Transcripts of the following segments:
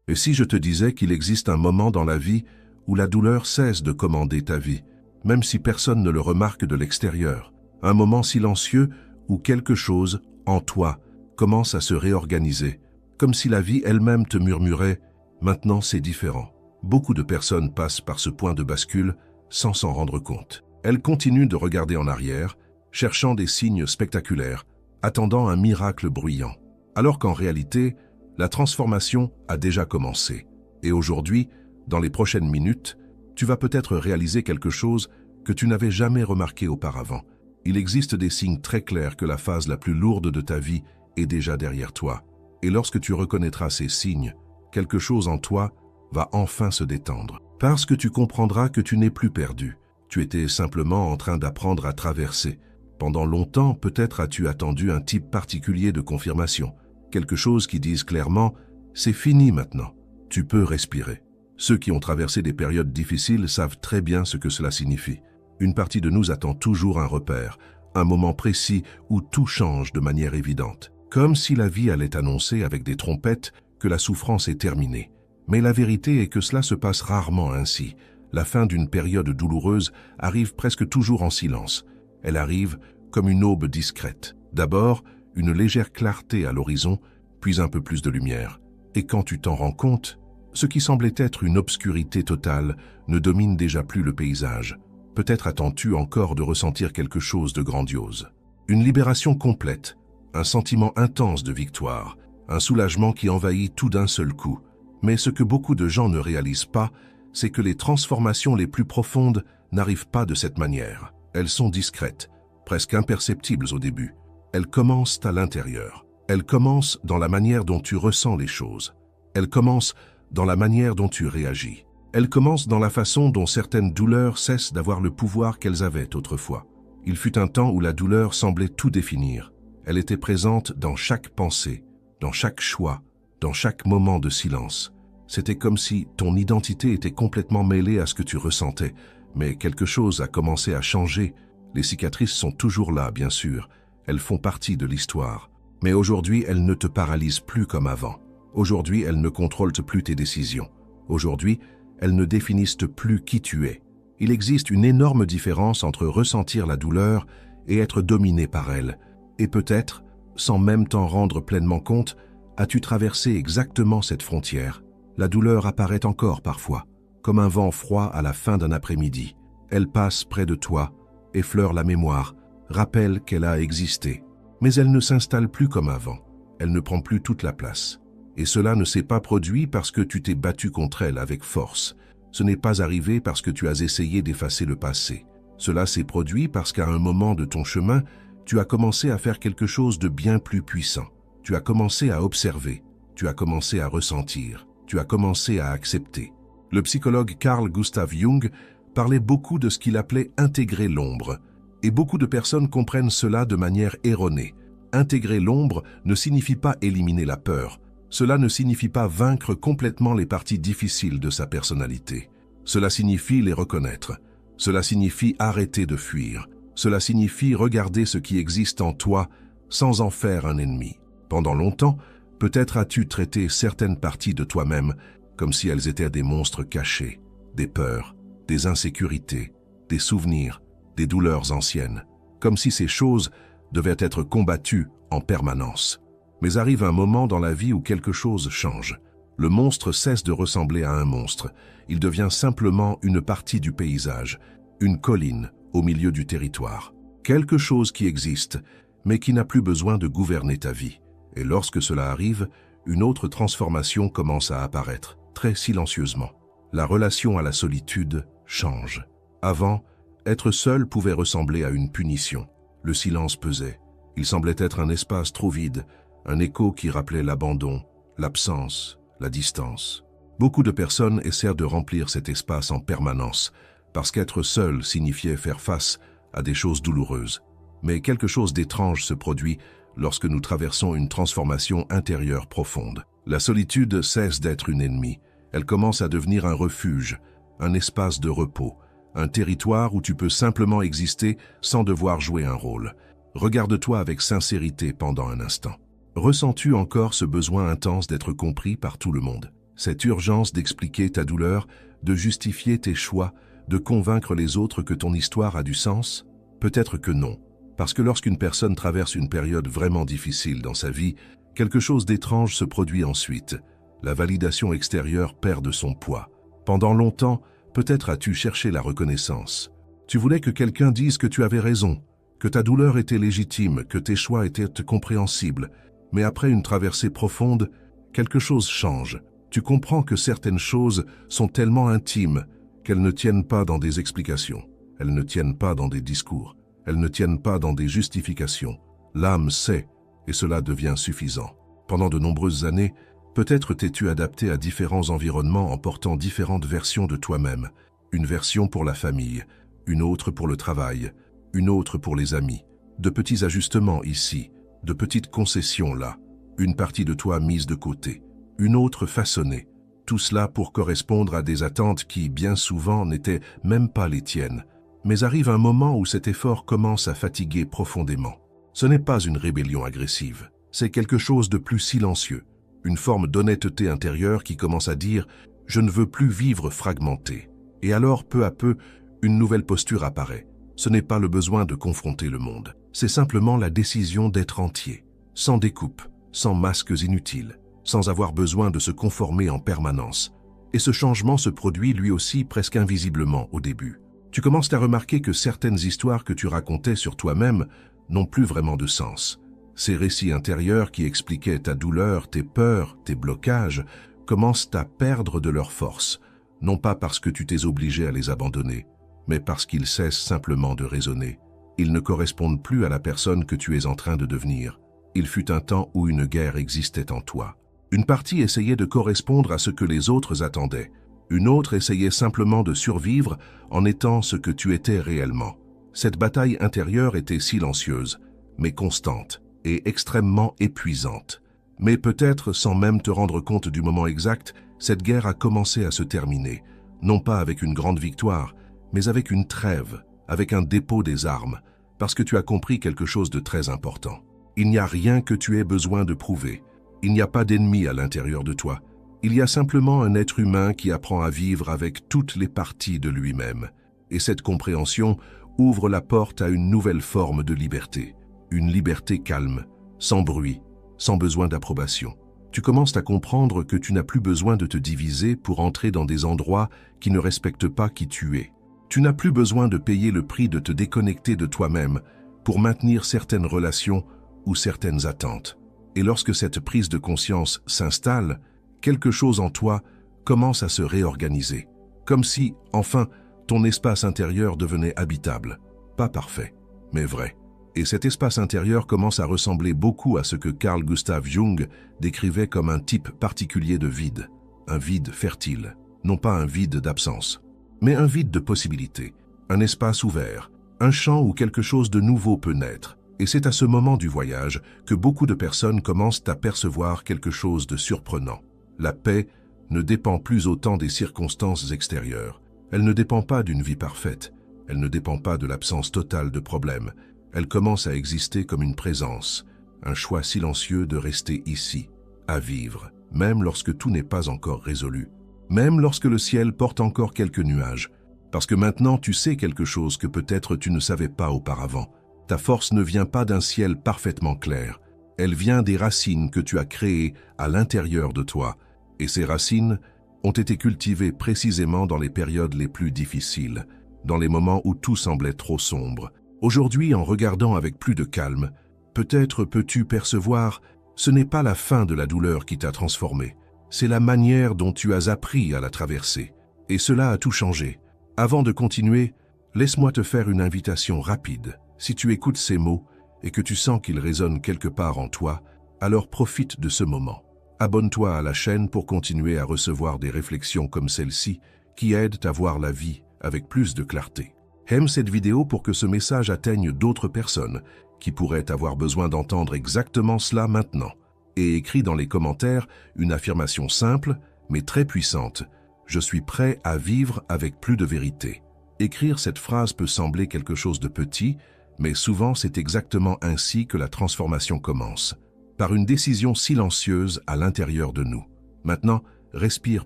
Et si je te disais qu'il existe un moment dans la vie où la douleur cesse de commander ta vie, même si personne ne le remarque de l'extérieur, un moment silencieux où quelque chose, en toi, commence à se réorganiser, comme si la vie elle-même te murmurait « maintenant c'est différent ». Beaucoup de personnes passent par ce point de bascule sans s'en rendre compte. Elles continuent de regarder en arrière, cherchant des signes spectaculaires, attendant un miracle bruyant. Alors qu'en réalité, la transformation a déjà commencé. Et aujourd'hui, dans les prochaines minutes, tu vas peut-être réaliser quelque chose que tu n'avais jamais remarqué auparavant. Il existe des signes très clairs que la phase la plus lourde de ta vie est déjà derrière toi. Et lorsque tu reconnaîtras ces signes, quelque chose en toi va enfin se détendre. Parce que tu comprendras que tu n'es plus perdu. Tu étais simplement en train d'apprendre à traverser. Pendant longtemps, peut-être as-tu attendu un type particulier de confirmation. Quelque chose qui dise clairement « c'est fini maintenant, tu peux respirer ». Ceux qui ont traversé des périodes difficiles savent très bien ce que cela signifie. Une partie de nous attend toujours un repère, un moment précis où tout change de manière évidente. Comme si la vie allait annoncer avec des trompettes que la souffrance est terminée. Mais la vérité est que cela se passe rarement ainsi. La fin d'une période douloureuse arrive presque toujours en silence. Elle arrive comme une aube discrète. D'abord, une légère clarté à l'horizon, puis un peu plus de lumière. Et quand tu t'en rends compte, ce qui semblait être une obscurité totale ne domine déjà plus le paysage. Peut-être attends-tu encore de ressentir quelque chose de grandiose. Une libération complète, un sentiment intense de victoire, un soulagement qui envahit tout d'un seul coup. Mais ce que beaucoup de gens ne réalisent pas, c'est que les transformations les plus profondes n'arrivent pas de cette manière. Elles sont discrètes, presque imperceptibles au début. Elles commencent à l'intérieur. Elles commencent dans la manière dont tu ressens les choses. Elles commencent dans la manière dont tu réagis. Elles commencent dans la façon dont certaines douleurs cessent d'avoir le pouvoir qu'elles avaient autrefois. Il fut un temps où la douleur semblait tout définir. Elle était présente dans chaque pensée, dans chaque choix, dans chaque moment de silence. C'était comme si ton identité était complètement mêlée à ce que tu ressentais. Mais quelque chose a commencé à changer. Les cicatrices sont toujours là, bien sûr. Elles font partie de l'histoire. Mais aujourd'hui, elles ne te paralysent plus comme avant. Aujourd'hui, elles ne contrôlent plus tes décisions. Aujourd'hui, elles ne définissent plus qui tu es. Il existe une énorme différence entre ressentir la douleur et être dominé par elle. Et peut-être, sans même t'en rendre pleinement compte, as-tu traversé exactement cette frontière. La douleur apparaît encore parfois, comme un vent froid à la fin d'un après-midi. Elle passe près de toi, effleure la mémoire, rappelle qu'elle a existé. Mais elle ne s'installe plus comme avant. Elle ne prend plus toute la place. Et cela ne s'est pas produit parce que tu t'es battu contre elle avec force. Ce n'est pas arrivé parce que tu as essayé d'effacer le passé. Cela s'est produit parce qu'à un moment de ton chemin, tu as commencé à faire quelque chose de bien plus puissant. Tu as commencé à observer. Tu as commencé à ressentir. Tu as commencé à accepter. Le psychologue Carl Gustav Jung parlait beaucoup de ce qu'il appelait « intégrer l'ombre ». Et beaucoup de personnes comprennent cela de manière erronée. Intégrer l'ombre ne signifie pas éliminer la peur. Cela ne signifie pas vaincre complètement les parties difficiles de sa personnalité. Cela signifie les reconnaître. Cela signifie arrêter de fuir. Cela signifie regarder ce qui existe en toi sans en faire un ennemi. Pendant longtemps, peut-être as-tu traité certaines parties de toi-même comme si elles étaient des monstres cachés, des peurs, des insécurités, des souvenirs, des douleurs anciennes, comme si ces choses devaient être combattues en permanence. Mais arrive un moment dans la vie où quelque chose change. Le monstre cesse de ressembler à un monstre. Il devient simplement une partie du paysage, une colline au milieu du territoire. Quelque chose qui existe, mais qui n'a plus besoin de gouverner ta vie. Et lorsque cela arrive, une autre transformation commence à apparaître, très silencieusement. La relation à la solitude change. Avant, être seul pouvait ressembler à une punition. Le silence pesait. Il semblait être un espace trop vide, un écho qui rappelait l'abandon, l'absence, la distance. Beaucoup de personnes essaient de remplir cet espace en permanence, parce qu'être seul signifiait faire face à des choses douloureuses. Mais quelque chose d'étrange se produit lorsque nous traversons une transformation intérieure profonde. La solitude cesse d'être une ennemie. Elle commence à devenir un refuge, un espace de repos, un territoire où tu peux simplement exister sans devoir jouer un rôle. Regarde-toi avec sincérité pendant un instant. Ressens-tu encore ce besoin intense d'être compris par tout le monde? Cette urgence d'expliquer ta douleur, de justifier tes choix, de convaincre les autres que ton histoire a du sens? Peut-être que non. Parce que lorsqu'une personne traverse une période vraiment difficile dans sa vie, quelque chose d'étrange se produit ensuite. La validation extérieure perd de son poids. Pendant longtemps, peut-être as-tu cherché la reconnaissance. Tu voulais que quelqu'un dise que tu avais raison, que ta douleur était légitime, que tes choix étaient compréhensibles. Mais après une traversée profonde, quelque chose change. Tu comprends que certaines choses sont tellement intimes qu'elles ne tiennent pas dans des explications, elles ne tiennent pas dans des discours, elles ne tiennent pas dans des justifications. L'âme sait, et cela devient suffisant. Pendant de nombreuses années, peut-être t'es-tu adapté à différents environnements en portant différentes versions de toi-même. Une version pour la famille, une autre pour le travail, une autre pour les amis. De petits ajustements ici, de petites concessions là, une partie de toi mise de côté, une autre façonnée. Tout cela pour correspondre à des attentes qui, bien souvent, n'étaient même pas les tiennes. Mais arrive un moment où cet effort commence à fatiguer profondément. Ce n'est pas une rébellion agressive, c'est quelque chose de plus silencieux, une forme d'honnêteté intérieure qui commence à dire « je ne veux plus vivre fragmenté ». Et alors, peu à peu, une nouvelle posture apparaît. Ce n'est pas le besoin de confronter le monde, c'est simplement la décision d'être entier, sans découpe, sans masques inutiles, sans avoir besoin de se conformer en permanence. Et ce changement se produit lui aussi presque invisiblement au début. Tu commences à remarquer que certaines histoires que tu racontais sur toi-même n'ont plus vraiment de sens. Ces récits intérieurs qui expliquaient ta douleur, tes peurs, tes blocages, commencent à perdre de leur force, non pas parce que tu t'es obligé à les abandonner, mais parce qu'ils cessent simplement de résonner. Ils ne correspondent plus à la personne que tu es en train de devenir. Il fut un temps où une guerre existait en toi. Une partie essayait de correspondre à ce que les autres attendaient. Une autre essayait simplement de survivre en étant ce que tu étais réellement. Cette bataille intérieure était silencieuse, mais constante et extrêmement épuisante. Mais peut-être sans même te rendre compte du moment exact, cette guerre a commencé à se terminer, non pas avec une grande victoire, mais avec une trêve, avec un dépôt des armes, parce que tu as compris quelque chose de très important. Il n'y a rien que tu aies besoin de prouver. Il n'y a pas d'ennemi à l'intérieur de toi. Il y a simplement un être humain qui apprend à vivre avec toutes les parties de lui-même. Et cette compréhension ouvre la porte à une nouvelle forme de liberté. Une liberté calme, sans bruit, sans besoin d'approbation. Tu commences à comprendre que tu n'as plus besoin de te diviser pour entrer dans des endroits qui ne respectent pas qui tu es. Tu n'as plus besoin de payer le prix de te déconnecter de toi-même pour maintenir certaines relations ou certaines attentes. Et lorsque cette prise de conscience s'installe, quelque chose en toi commence à se réorganiser, comme si, enfin, ton espace intérieur devenait habitable. Pas parfait, mais vrai. Et cet espace intérieur commence à ressembler beaucoup à ce que Carl Gustav Jung décrivait comme un type particulier de vide. Un vide fertile, non pas un vide d'absence, mais un vide de possibilités, un espace ouvert, un champ où quelque chose de nouveau peut naître. Et c'est à ce moment du voyage que beaucoup de personnes commencent à percevoir quelque chose de surprenant. La paix ne dépend plus autant des circonstances extérieures. Elle ne dépend pas d'une vie parfaite. Elle ne dépend pas de l'absence totale de problèmes. Elle commence à exister comme une présence, un choix silencieux de rester ici, à vivre, même lorsque tout n'est pas encore résolu, même lorsque le ciel porte encore quelques nuages, parce que maintenant tu sais quelque chose que peut-être tu ne savais pas auparavant. Ta force ne vient pas d'un ciel parfaitement clair, elle vient des racines que tu as créées à l'intérieur de toi, et ces racines ont été cultivées précisément dans les périodes les plus difficiles, dans les moments où tout semblait trop sombre. Aujourd'hui, en regardant avec plus de calme, peut-être peux-tu percevoir, ce n'est pas la fin de la douleur qui t'a transformé, c'est la manière dont tu as appris à la traverser. Et cela a tout changé. Avant de continuer, laisse-moi te faire une invitation rapide. Si tu écoutes ces mots et que tu sens qu'ils résonnent quelque part en toi, alors profite de ce moment. Abonne-toi à la chaîne pour continuer à recevoir des réflexions comme celle-ci qui aident à voir la vie avec plus de clarté. Aime cette vidéo pour que ce message atteigne d'autres personnes qui pourraient avoir besoin d'entendre exactement cela maintenant. Et écris dans les commentaires une affirmation simple mais très puissante. Je suis prêt à vivre avec plus de vérité. Écrire cette phrase peut sembler quelque chose de petit, mais souvent c'est exactement ainsi que la transformation commence, par une décision silencieuse à l'intérieur de nous. Maintenant, respire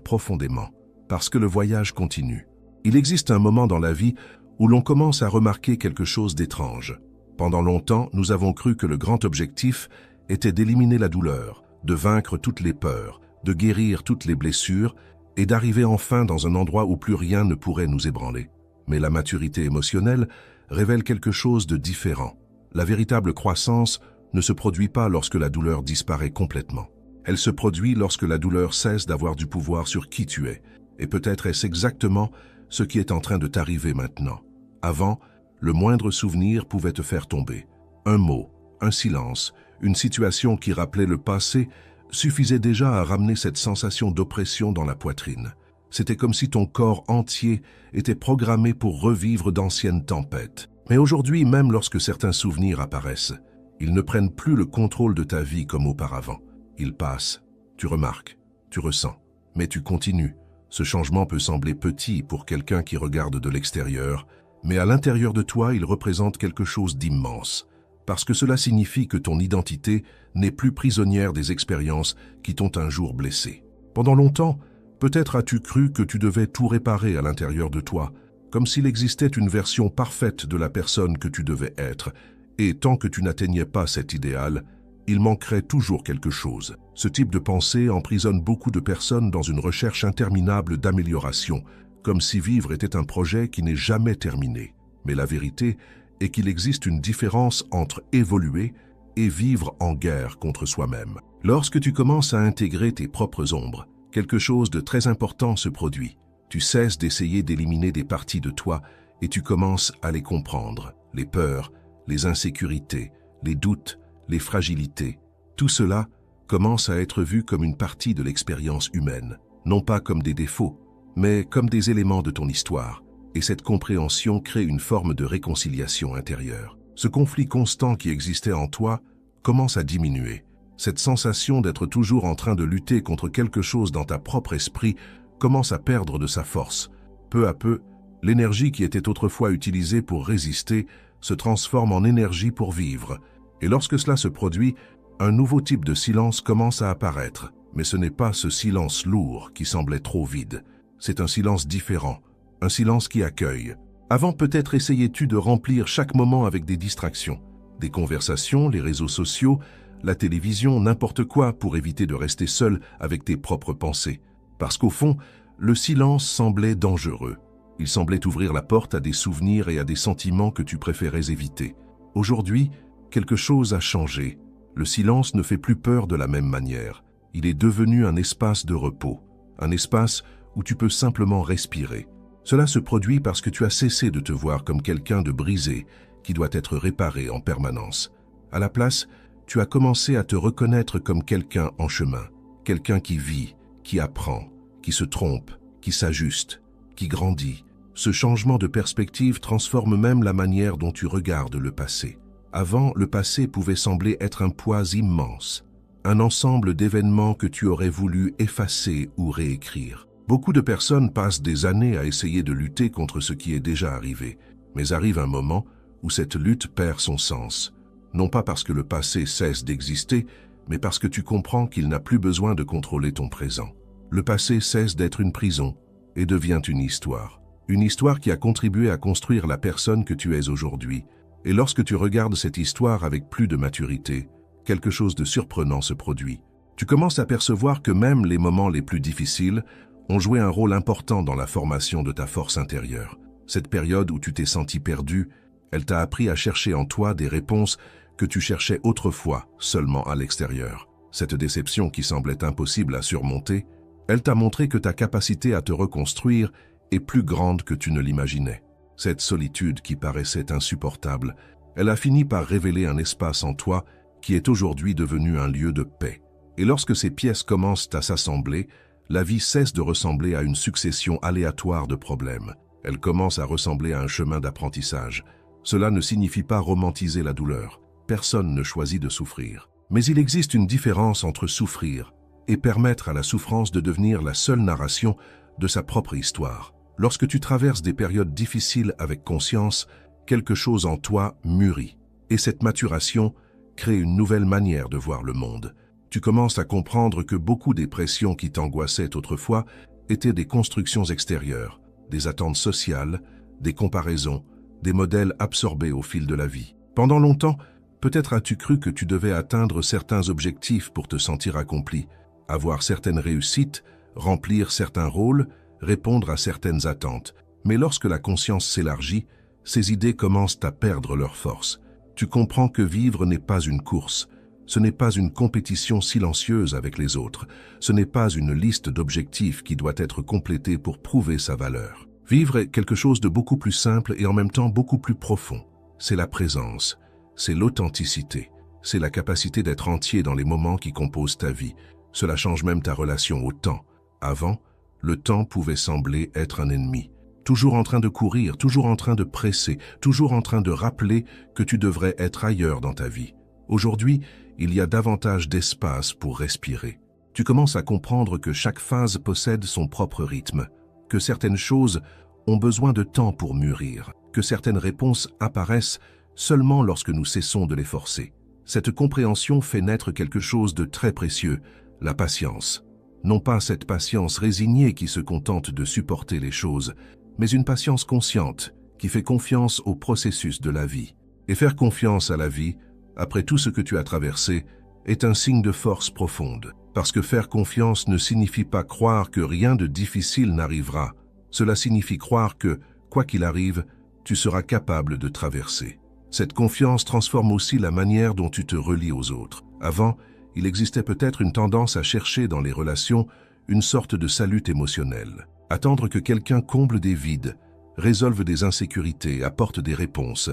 profondément, parce que le voyage continue. Il existe un moment dans la vie où l'on commence à remarquer quelque chose d'étrange. Pendant longtemps, nous avons cru que le grand objectif était d'éliminer la douleur, de vaincre toutes les peurs, de guérir toutes les blessures et d'arriver enfin dans un endroit où plus rien ne pourrait nous ébranler. Mais la maturité émotionnelle révèle quelque chose de différent. La véritable croissance ne se produit pas lorsque la douleur disparaît complètement. Elle se produit lorsque la douleur cesse d'avoir du pouvoir sur qui tu es. Et peut-être est-ce exactement ce qui est en train de t'arriver maintenant. Avant, le moindre souvenir pouvait te faire tomber. Un mot, un silence, une situation qui rappelait le passé suffisait déjà à ramener cette sensation d'oppression dans la poitrine. C'était comme si ton corps entier était programmé pour revivre d'anciennes tempêtes. Mais aujourd'hui, même lorsque certains souvenirs apparaissent, ils ne prennent plus le contrôle de ta vie comme auparavant. Ils passent, tu remarques, tu ressens, mais tu continues. Ce changement peut sembler petit pour quelqu'un qui regarde de l'extérieur, mais à l'intérieur de toi, il représente quelque chose d'immense, parce que cela signifie que ton identité n'est plus prisonnière des expériences qui t'ont un jour blessé. Pendant longtemps, peut-être as-tu cru que tu devais tout réparer à l'intérieur de toi, comme s'il existait une version parfaite de la personne que tu devais être, et tant que tu n'atteignais pas cet idéal, il manquerait toujours quelque chose. Ce type de pensée emprisonne beaucoup de personnes dans une recherche interminable d'amélioration, comme si vivre était un projet qui n'est jamais terminé. Mais la vérité est qu'il existe une différence entre évoluer et vivre en guerre contre soi-même. Lorsque tu commences à intégrer tes propres ombres, quelque chose de très important se produit. Tu cesses d'essayer d'éliminer des parties de toi et tu commences à les comprendre. Les peurs, les insécurités, les doutes, les fragilités, tout cela commence à être vu comme une partie de l'expérience humaine, non pas comme des défauts, mais comme des éléments de ton histoire. Et cette compréhension crée une forme de réconciliation intérieure. Ce conflit constant qui existait en toi commence à diminuer. Cette sensation d'être toujours en train de lutter contre quelque chose dans ta propre esprit commence à perdre de sa force. Peu à peu, l'énergie qui était autrefois utilisée pour résister se transforme en énergie pour vivre. Et lorsque cela se produit, un nouveau type de silence commence à apparaître. Mais ce n'est pas ce silence lourd qui semblait trop vide. C'est un silence différent, un silence qui accueille. Avant, peut-être essayais-tu de remplir chaque moment avec des distractions, des conversations, les réseaux sociaux, la télévision, n'importe quoi pour éviter de rester seul avec tes propres pensées. Parce qu'au fond, le silence semblait dangereux. Il semblait ouvrir la porte à des souvenirs et à des sentiments que tu préférais éviter. Aujourd'hui, quelque chose a changé. Le silence ne fait plus peur de la même manière. Il est devenu un espace de repos, un espace où tu peux simplement respirer. Cela se produit parce que tu as cessé de te voir comme quelqu'un de brisé qui doit être réparé en permanence. À la place, tu as commencé à te reconnaître comme quelqu'un en chemin, quelqu'un qui vit, qui apprend, qui se trompe, qui s'ajuste, qui grandit. Ce changement de perspective transforme même la manière dont tu regardes le passé. Avant, le passé pouvait sembler être un poids immense, un ensemble d'événements que tu aurais voulu effacer ou réécrire. Beaucoup de personnes passent des années à essayer de lutter contre ce qui est déjà arrivé, mais arrive un moment où cette lutte perd son sens. Non pas parce que le passé cesse d'exister, mais parce que tu comprends qu'il n'a plus besoin de contrôler ton présent. Le passé cesse d'être une prison et devient une histoire qui a contribué à construire la personne que tu es aujourd'hui. Et lorsque tu regardes cette histoire avec plus de maturité, quelque chose de surprenant se produit. Tu commences à percevoir que même les moments les plus difficiles ont joué un rôle important dans la formation de ta force intérieure. Cette période où tu t'es senti perdu, elle t'a appris à chercher en toi des réponses que tu cherchais autrefois seulement à l'extérieur. Cette déception qui semblait impossible à surmonter, elle t'a montré que ta capacité à te reconstruire est plus grande que tu ne l'imaginais. Cette solitude qui paraissait insupportable, elle a fini par révéler un espace en toi qui est aujourd'hui devenu un lieu de paix. Et lorsque ces pièces commencent à s'assembler, la vie cesse de ressembler à une succession aléatoire de problèmes. Elle commence à ressembler à un chemin d'apprentissage. Cela ne signifie pas romantiser la douleur. Personne ne choisit de souffrir. Mais il existe une différence entre souffrir et permettre à la souffrance de devenir la seule narration de sa propre histoire. Lorsque tu traverses des périodes difficiles avec conscience, quelque chose en toi mûrit. Et cette maturation crée une nouvelle manière de voir le monde. Tu commences à comprendre que beaucoup des pressions qui t'angoissaient autrefois étaient des constructions extérieures, des attentes sociales, des comparaisons, des modèles absorbés au fil de la vie. Pendant longtemps, peut-être as-tu cru que tu devais atteindre certains objectifs pour te sentir accompli, avoir certaines réussites, remplir certains rôles, répondre à certaines attentes. Mais lorsque la conscience s'élargit, ces idées commencent à perdre leur force. Tu comprends que vivre n'est pas une course, ce n'est pas une compétition silencieuse avec les autres, ce n'est pas une liste d'objectifs qui doit être complétée pour prouver sa valeur. Vivre est quelque chose de beaucoup plus simple et en même temps beaucoup plus profond. C'est la présence, c'est l'authenticité, c'est la capacité d'être entier dans les moments qui composent ta vie. Cela change même ta relation au temps. Avant, le temps pouvait sembler être un ennemi. Toujours en train de courir, toujours en train de presser, toujours en train de rappeler que tu devrais être ailleurs dans ta vie. Aujourd'hui, il y a davantage d'espace pour respirer. Tu commences à comprendre que chaque phase possède son propre rythme, que certaines choses ont besoin de temps pour mûrir, que certaines réponses apparaissent seulement lorsque nous cessons de les forcer. Cette compréhension fait naître quelque chose de très précieux, la patience. Non pas cette patience résignée qui se contente de supporter les choses, mais une patience consciente qui fait confiance au processus de la vie. Et faire confiance à la vie, après tout ce que tu as traversé, est un signe de force profonde. Parce que faire confiance ne signifie pas croire que rien de difficile n'arrivera. Cela signifie croire que, quoi qu'il arrive, tu seras capable de traverser. Cette confiance transforme aussi la manière dont tu te relis aux autres. Avant, il existait peut-être une tendance à chercher dans les relations une sorte de salut émotionnel. Attendre que quelqu'un comble des vides, résolve des insécurités, apporte des réponses.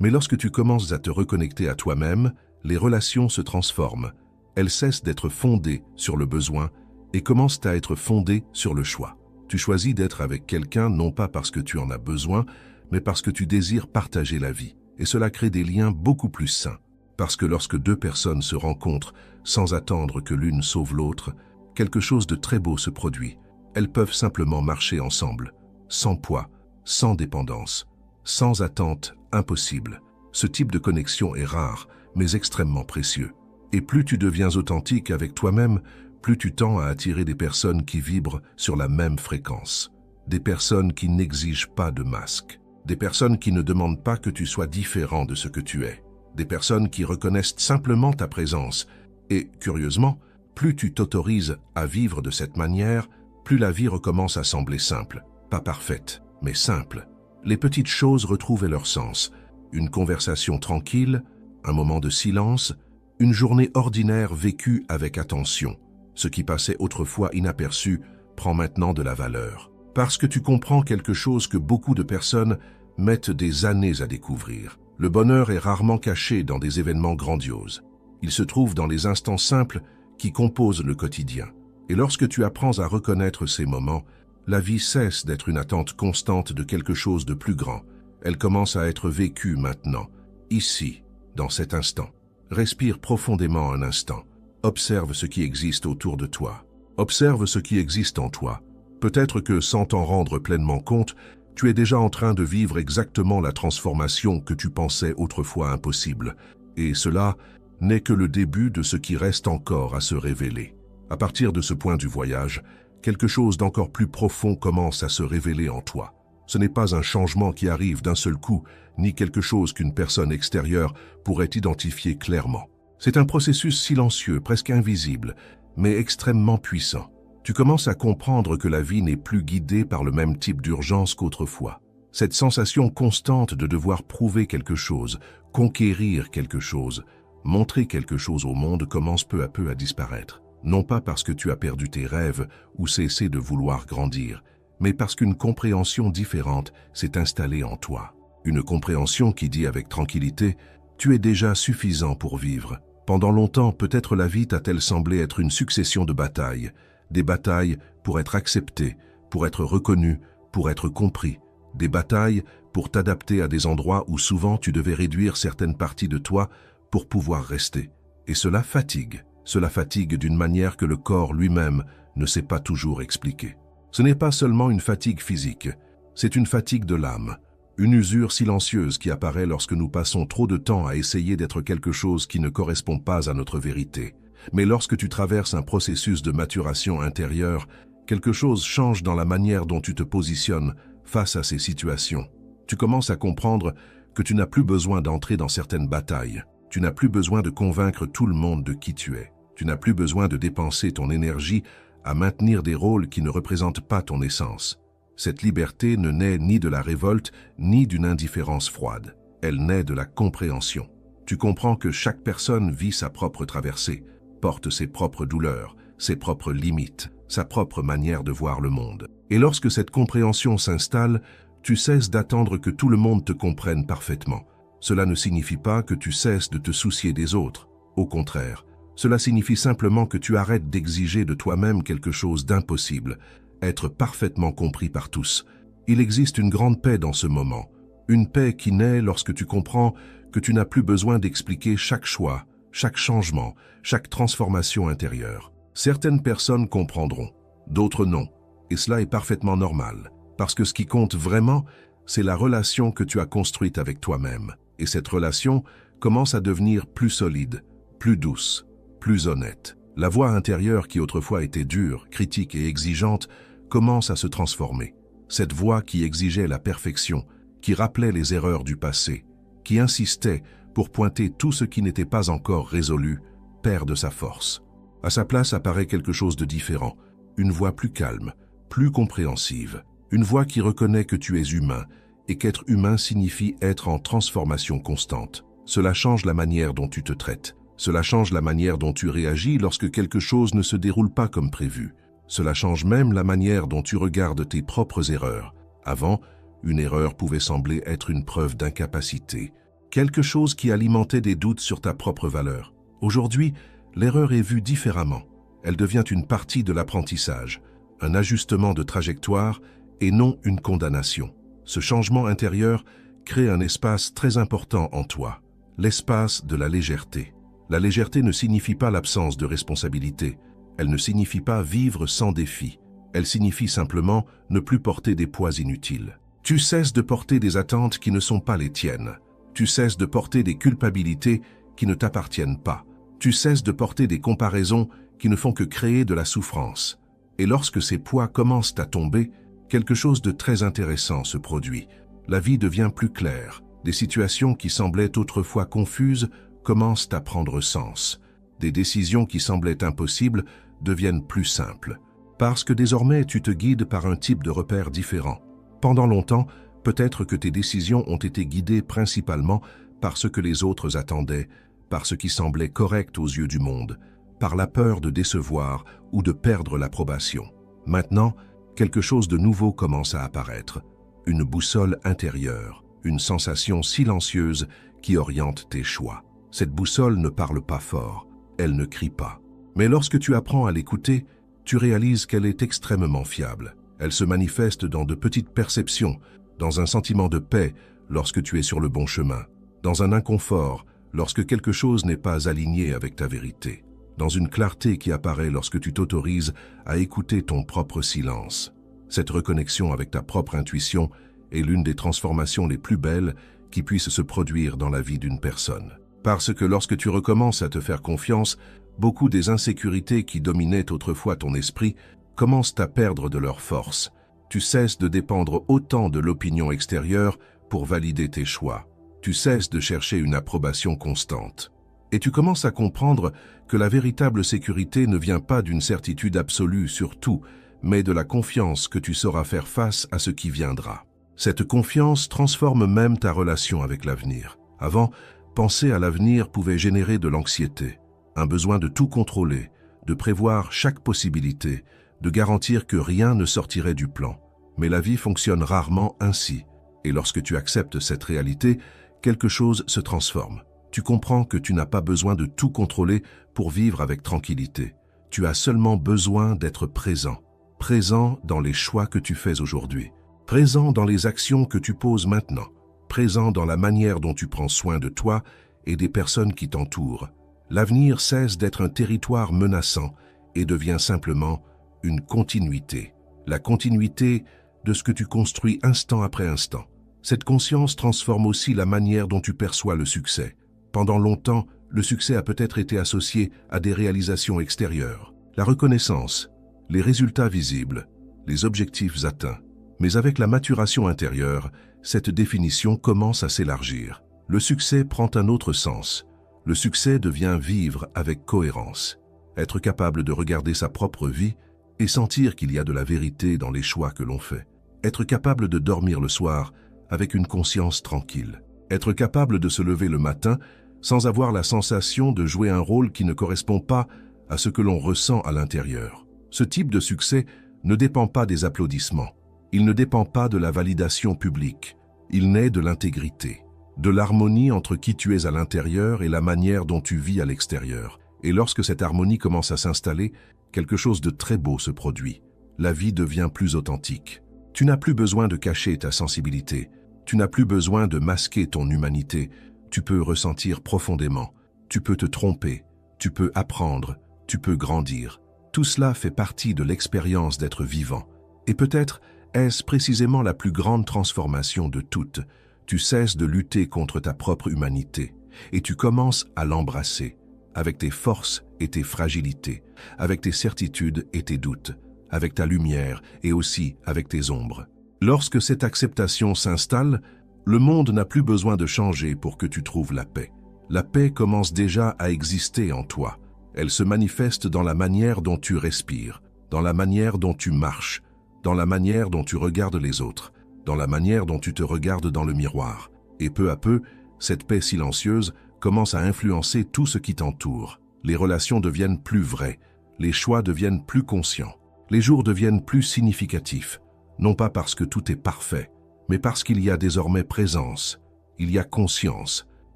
Mais lorsque tu commences à te reconnecter à toi-même, les relations se transforment. Elles cessent d'être fondées sur le besoin et commencent à être fondées sur le choix. Tu choisis d'être avec quelqu'un non pas parce que tu en as besoin, mais parce que tu désires partager la vie. Et cela crée des liens beaucoup plus sains. Parce que lorsque deux personnes se rencontrent sans attendre que l'une sauve l'autre, quelque chose de très beau se produit. Elles peuvent simplement marcher ensemble, sans poids, sans dépendance, sans attente impossible. Ce type de connexion est rare, mais extrêmement précieux. Et plus tu deviens authentique avec toi-même, plus tu tends à attirer des personnes qui vibrent sur la même fréquence. Des personnes qui n'exigent pas de masque. Des personnes qui ne demandent pas que tu sois différent de ce que tu es. Des personnes qui reconnaissent simplement ta présence. Et, curieusement, plus tu t'autorises à vivre de cette manière, plus la vie recommence à sembler simple. Pas parfaite, mais simple. Les petites choses retrouvent leur sens. Une conversation tranquille, un moment de silence, une journée ordinaire vécue avec attention. Ce qui passait autrefois inaperçu prend maintenant de la valeur. Parce que tu comprends quelque chose que beaucoup de personnes mettent des années à découvrir. Le bonheur est rarement caché dans des événements grandioses. Il se trouve dans les instants simples qui composent le quotidien. Et lorsque tu apprends à reconnaître ces moments, la vie cesse d'être une attente constante de quelque chose de plus grand. Elle commence à être vécue maintenant, ici, dans cet instant. Respire profondément un instant. Observe ce qui existe autour de toi. Observe ce qui existe en toi. Peut-être que, sans t'en rendre pleinement compte, tu es déjà en train de vivre exactement la transformation que tu pensais autrefois impossible. Et cela n'est que le début de ce qui reste encore à se révéler. À partir de ce point du voyage, quelque chose d'encore plus profond commence à se révéler en toi. Ce n'est pas un changement qui arrive d'un seul coup, ni quelque chose qu'une personne extérieure pourrait identifier clairement. C'est un processus silencieux, presque invisible, mais extrêmement puissant. Tu commences à comprendre que la vie n'est plus guidée par le même type d'urgence qu'autrefois. Cette sensation constante de devoir prouver quelque chose, conquérir quelque chose, montrer quelque chose au monde commence peu à peu à disparaître. Non pas parce que tu as perdu tes rêves ou cessé de vouloir grandir, mais parce qu'une compréhension différente s'est installée en toi. Une compréhension qui dit avec tranquillité « Tu es déjà suffisant pour vivre ». Pendant longtemps, peut-être la vie t'a-t-elle semblé être une succession de batailles. Des batailles pour être accepté, pour être reconnu, pour être compris. Des batailles pour t'adapter à des endroits où souvent tu devais réduire certaines parties de toi pour pouvoir rester. Et cela fatigue. Cela fatigue d'une manière que le corps lui-même ne sait pas toujours expliquer. Ce n'est pas seulement une fatigue physique, c'est une fatigue de l'âme. Une usure silencieuse qui apparaît lorsque nous passons trop de temps à essayer d'être quelque chose qui ne correspond pas à notre vérité. Mais lorsque tu traverses un processus de maturation intérieure, quelque chose change dans la manière dont tu te positionnes face à ces situations. Tu commences à comprendre que tu n'as plus besoin d'entrer dans certaines batailles. Tu n'as plus besoin de convaincre tout le monde de qui tu es. Tu n'as plus besoin de dépenser ton énergie à maintenir des rôles qui ne représentent pas ton essence. Cette liberté ne naît ni de la révolte, ni d'une indifférence froide. Elle naît de la compréhension. Tu comprends que chaque personne vit sa propre traversée, porte ses propres douleurs, ses propres limites, sa propre manière de voir le monde. Et lorsque cette compréhension s'installe, tu cesses d'attendre que tout le monde te comprenne parfaitement. Cela ne signifie pas que tu cesses de te soucier des autres. Au contraire, cela signifie simplement que tu arrêtes d'exiger de toi-même quelque chose d'impossible, être parfaitement compris par tous. Il existe une grande paix dans ce moment, une paix qui naît lorsque tu comprends que tu n'as plus besoin d'expliquer chaque choix, chaque changement, chaque transformation intérieure. Certaines personnes comprendront, d'autres non, et cela est parfaitement normal, parce que ce qui compte vraiment, c'est la relation que tu as construite avec toi-même, et cette relation commence à devenir plus solide, plus douce, plus honnête. La voix intérieure qui autrefois était dure, critique et exigeante commence à se transformer. Cette voix qui exigeait la perfection, qui rappelait les erreurs du passé, qui insistait pour pointer tout ce qui n'était pas encore résolu, perd de sa force. À sa place apparaît quelque chose de différent, une voix plus calme, plus compréhensive, une voix qui reconnaît que tu es humain et qu'être humain signifie être en transformation constante. Cela change la manière dont tu te traites. Cela change la manière dont tu réagis lorsque quelque chose ne se déroule pas comme prévu. Cela change même la manière dont tu regardes tes propres erreurs. Avant, une erreur pouvait sembler être une preuve d'incapacité, quelque chose qui alimentait des doutes sur ta propre valeur. Aujourd'hui, l'erreur est vue différemment. Elle devient une partie de l'apprentissage, un ajustement de trajectoire et non une condamnation. Ce changement intérieur crée un espace très important en toi, l'espace de la légèreté. La légèreté ne signifie pas l'absence de responsabilité. Elle ne signifie pas vivre sans défi. Elle signifie simplement ne plus porter des poids inutiles. Tu cesses de porter des attentes qui ne sont pas les tiennes. Tu cesses de porter des culpabilités qui ne t'appartiennent pas. Tu cesses de porter des comparaisons qui ne font que créer de la souffrance. Et lorsque ces poids commencent à tomber, quelque chose de très intéressant se produit. La vie devient plus claire. Des situations qui semblaient autrefois confuses commencent à prendre sens. Des décisions qui semblaient impossibles deviennent plus simples. Parce que désormais tu te guides par un type de repère différent. Pendant longtemps, peut-être que tes décisions ont été guidées principalement par ce que les autres attendaient, par ce qui semblait correct aux yeux du monde, par la peur de décevoir ou de perdre l'approbation. Maintenant, quelque chose de nouveau commence à apparaître, une boussole intérieure, une sensation silencieuse qui oriente tes choix. Cette boussole ne parle pas fort, elle ne crie pas. Mais lorsque tu apprends à l'écouter, tu réalises qu'elle est extrêmement fiable. Elle se manifeste dans de petites perceptions, dans un sentiment de paix lorsque tu es sur le bon chemin, dans un inconfort lorsque quelque chose n'est pas aligné avec ta vérité, dans une clarté qui apparaît lorsque tu t'autorises à écouter ton propre silence. Cette reconnexion avec ta propre intuition est l'une des transformations les plus belles qui puissent se produire dans la vie d'une personne. Parce que lorsque tu recommences à te faire confiance, beaucoup des insécurités qui dominaient autrefois ton esprit commencent à perdre de leur force. Tu cesses de dépendre autant de l'opinion extérieure pour valider tes choix. Tu cesses de chercher une approbation constante. Et tu commences à comprendre que la véritable sécurité ne vient pas d'une certitude absolue sur tout, mais de la confiance que tu sauras faire face à ce qui viendra. Cette confiance transforme même ta relation avec l'avenir. Avant, penser à l'avenir pouvait générer de l'anxiété, un besoin de tout contrôler, de prévoir chaque possibilité, de garantir que rien ne sortirait du plan. Mais la vie fonctionne rarement ainsi, et lorsque tu acceptes cette réalité, quelque chose se transforme. Tu comprends que tu n'as pas besoin de tout contrôler pour vivre avec tranquillité. Tu as seulement besoin d'être présent. Présent dans les choix que tu fais aujourd'hui. Présent dans les actions que tu poses maintenant. Présent dans la manière dont tu prends soin de toi et des personnes qui t'entourent. L'avenir cesse d'être un territoire menaçant et devient simplement une continuité. La continuité de ce que tu construis instant après instant. Cette conscience transforme aussi la manière dont tu perçois le succès. Pendant longtemps, le succès a peut-être été associé à des réalisations extérieures, la reconnaissance, les résultats visibles, les objectifs atteints. Mais avec la maturation intérieure, cette définition commence à s'élargir. Le succès prend un autre sens. Le succès devient vivre avec cohérence. Être capable de regarder sa propre vie et sentir qu'il y a de la vérité dans les choix que l'on fait. Être capable de dormir le soir avec une conscience tranquille. Être capable de se lever le matin sans avoir la sensation de jouer un rôle qui ne correspond pas à ce que l'on ressent à l'intérieur. Ce type de succès ne dépend pas des applaudissements. Il ne dépend pas de la validation publique. Il naît de l'intégrité, de l'harmonie entre qui tu es à l'intérieur et la manière dont tu vis à l'extérieur. Et lorsque cette harmonie commence à s'installer, quelque chose de très beau se produit. La vie devient plus authentique. Tu n'as plus besoin de cacher ta sensibilité. Tu n'as plus besoin de masquer ton humanité. Tu peux ressentir profondément. Tu peux te tromper. Tu peux apprendre. Tu peux grandir. Tout cela fait partie de l'expérience d'être vivant. Et peut-être est-ce précisément la plus grande transformation de toutes. Tu cesses de lutter contre ta propre humanité et tu commences à l'embrasser, avec tes forces et tes fragilités, avec tes certitudes et tes doutes, avec ta lumière et aussi avec tes ombres. Lorsque cette acceptation s'installe, le monde n'a plus besoin de changer pour que tu trouves la paix. La paix commence déjà à exister en toi. Elle se manifeste dans la manière dont tu respires, dans la manière dont tu marches, dans la manière dont tu regardes les autres, dans la manière dont tu te regardes dans le miroir. Et peu à peu, cette paix silencieuse commence à influencer tout ce qui t'entoure. Les relations deviennent plus vraies, les choix deviennent plus conscients, les jours deviennent plus significatifs, non pas parce que tout est parfait, mais parce qu'il y a désormais présence, il y a conscience,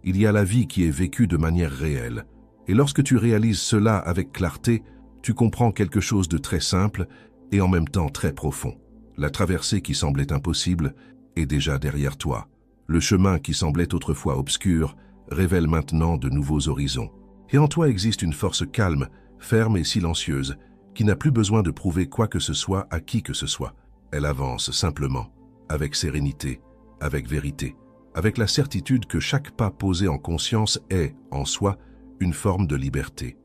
il y a la vie qui est vécue de manière réelle. Et lorsque tu réalises cela avec clarté, tu comprends quelque chose de très simple et en même temps très profond. La traversée qui semblait impossible est déjà derrière toi. Le chemin qui semblait autrefois obscur révèle maintenant de nouveaux horizons. Et en toi existe une force calme, ferme et silencieuse, qui n'a plus besoin de prouver quoi que ce soit à qui que ce soit. Elle avance simplement, avec sérénité, avec vérité, avec la certitude que chaque pas posé en conscience est, en soi, une forme de liberté.